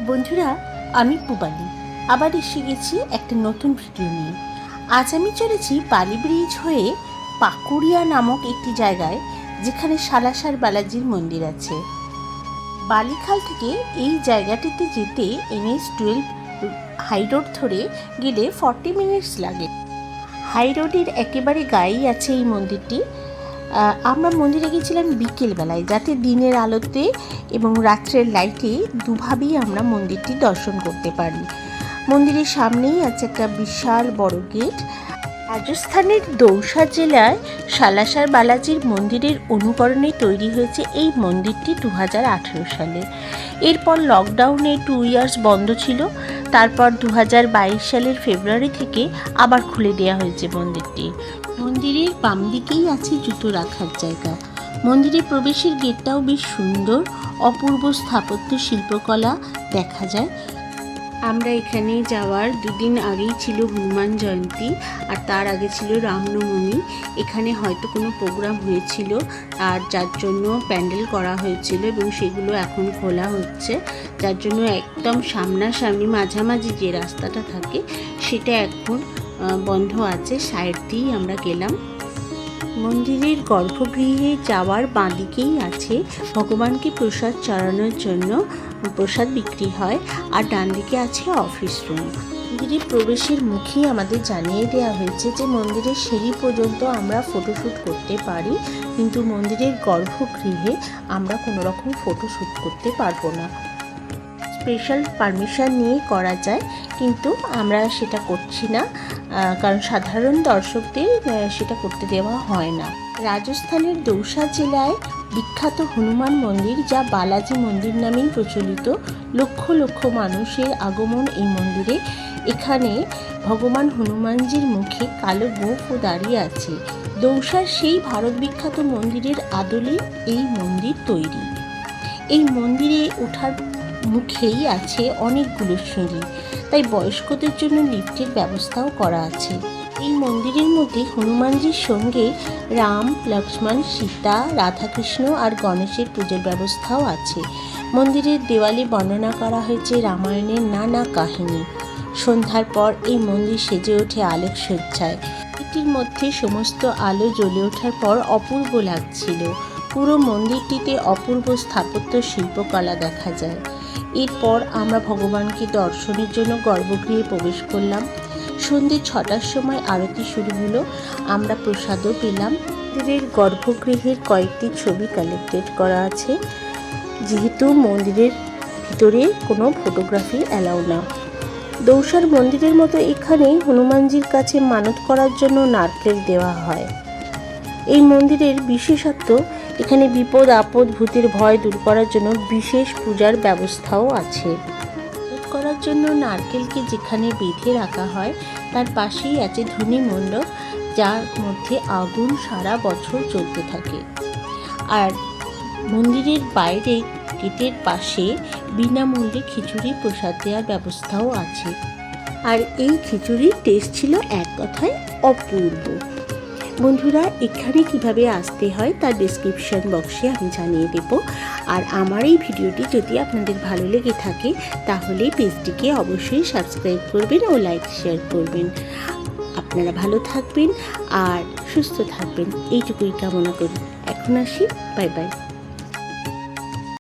বন্ধুরা, আমি পুবালি আবার এসে গেছি একটা নতুন ভিডিও নিয়ে। আজ আমি চলেছি বালি ব্রিজ হয়ে পাকুড়িয়া নামক একটি জায়গায়, যেখানে সালাসার বালাজির মন্দির আছে। বালিখাল থেকে এই জায়গাটিতে যেতে NH-12 হাই রোড ধরে গেলে 40 মিনিটস লাগে। হাই রোডের একেবারে গায়েই আছে এই মন্দিরটি। আমরা মন্দিরে গেছিলাম বিকেলবেলায়, যাতে দিনের আলোতে এবং রাত্রের লাইটে দুভাবেই আমরা মন্দিরটি দর্শন করতে পারি। মন্দিরের সামনেই আছে একটা বিশাল বড় গেট। রাজস্থানের দৌসা জেলায় সালাসার বালাজির মন্দিরের অনুকরণে তৈরি হয়েছে এই মন্দিরটি 2018 সালে। এরপর লকডাউনে 2 ইয়ার্স বন্ধ ছিল। তারপর 2022 সালের ফেব্রুয়ারি থেকে আবার খুলে দেওয়া হয়েছে মন্দিরটি। মন্দিরের বাম দিকেই আছে জুতো রাখার জায়গা। মন্দিরের প্রবেশের গেটটাও বেশ সুন্দর, অপূর্ব স্থাপত্য শিল্পকলা দেখা যায়। আমরা এখানে যাওয়ার 2 দিন আগেই ছিল হনুমান জয়ন্তী, আর তার আগে ছিল রামনবমী। এখানে হয়তো কোনো প্রোগ্রাম হয়েছিল, আর যার জন্য প্যান্ডেল করা হয়েছিল এবং সেগুলো এখন খোলা হচ্ছে। যার জন্য একদম সামনাসামনি মাঝামাঝি যে রাস্তাটা থাকে সেটা এখন বন্ধ আছে। সাইড দিয়েই আমরা গেলাম। মন্দিরের গর্ভগৃহে যাওয়ার বাঁদিকেই আছে ভগবানকে প্রসাদ চড়ানোর জন্য প্রসাদ বিক্রি হয়, আর ডান দিকে আছে অফিস রুম। মন্দিরের প্রবেশের মুখেই আমাদের জানিয়ে দেওয়া হয়েছে যে মন্দিরের সিঁড়ি পর্যন্ত আমরা ফটোশ্যুট করতে পারি, কিন্তু মন্দিরের গর্ভগৃহে আমরা কোনো রকম ফটোশ্যুট করতে পারবো না। স্পেশাল পারমিশন নিয়ে করা যায়, কিন্তু আমরা সেটা করছি না, কারণ সাধারণ দর্শকদের সেটা করতে দেওয়া হয় না। রাজস্থানের দৌসা জেলায় বিখ্যাত হনুমান মন্দির, যা বালাজি মন্দির নামেই প্রচলিত। লক্ষ লক্ষ মানুষের আগমন এই মন্দিরে। এখানে ভগবান হনুমানজির মুখে কালো গোঁফও দাঁড়িয়ে আছে। দৌসার সেই ভারত বিখ্যাত মন্দিরের আদলে এই মন্দির তৈরি। এই মন্দিরে ওঠার মুখেই আছে অনেকগুলো সিঁড়ি, তাই বয়স্কদের জন্য লিফটের ব্যবস্থাও করা আছে। এই মন্দিরের মধ্যে হনুমানজির সঙ্গে রাম, লক্ষ্মণ, সীতা, রাধাকৃষ্ণ আর গণেশের পুজোর ব্যবস্থাও আছে। মন্দিরের দেওয়ালে বর্ণনা করা হয়েছে রামায়ণের নানা কাহিনী। সন্ধ্যার পর এই মন্দির সেজে ওঠে আলোকসজ্জায়। এটির মধ্যে সমস্ত আলো জ্বলে ওঠার পর অপূর্ব লাগছিল। পুরো মন্দিরটিতে অপূর্ব স্থাপত্য শিল্পকলা দেখা যায়। এরপর আমরা ভগবানকে দর্শনের জন্য গর্ভগৃহে প্রবেশ করলাম। সন্ধ্যে 6টার সময় আরতি শুরু হলো। আমরা প্রসাদও পেলাম। মন্দিরের গর্ভগৃহের কয়েকটি ছবি কালেক্টেড করা আছে, যেহেতু মন্দিরের ভিতরে কোনো ফটোগ্রাফি অ্যালাউ না। দৌসার মন্দিরের মতো এখানেই হনুমানজির কাছে মানত করার জন্য নারকেল দেওয়া হয়। এই মন্দিরের বিশেষত্ব, এখানে বিপদ আপদ ভূতের ভয় দূর করার জন্য বিশেষ পূজার ব্যবস্থাও আছে। করার জন্য নারকেলকে যেখানে বেঁধে রাখা হয় তার পাশেই আছে ধূনি মণ্ডপ, যার মধ্যে আগুন সারা বছর জ্বলতে থাকে। আর মন্দিরের বাইরে গেটের পাশে বিনামূল্যে খিচুড়ি প্রসাদ দেওয়ার ব্যবস্থাও আছে। আর এই খিচুড়ির টেস্ট ছিল এক কথায় অপূর্ব। বন্ধুরা, এখানে কিভাবে আসতে হয় তার ডেসক্রিপশন বক্সে আমি জানিয়ে দেব। আর আমার এই ভিডিওটি যদি আপনাদের ভালো লেগে থাকে তাহলে পেজটিকে অবশ্যই সাবস্ক্রাইব করবেন ও লাইক শেয়ার করবেন। আপনারা ভালো থাকবেন আর সুস্থ থাকবেন, এইটুকুই কামনা করি। এখন আসি, বাই বাই।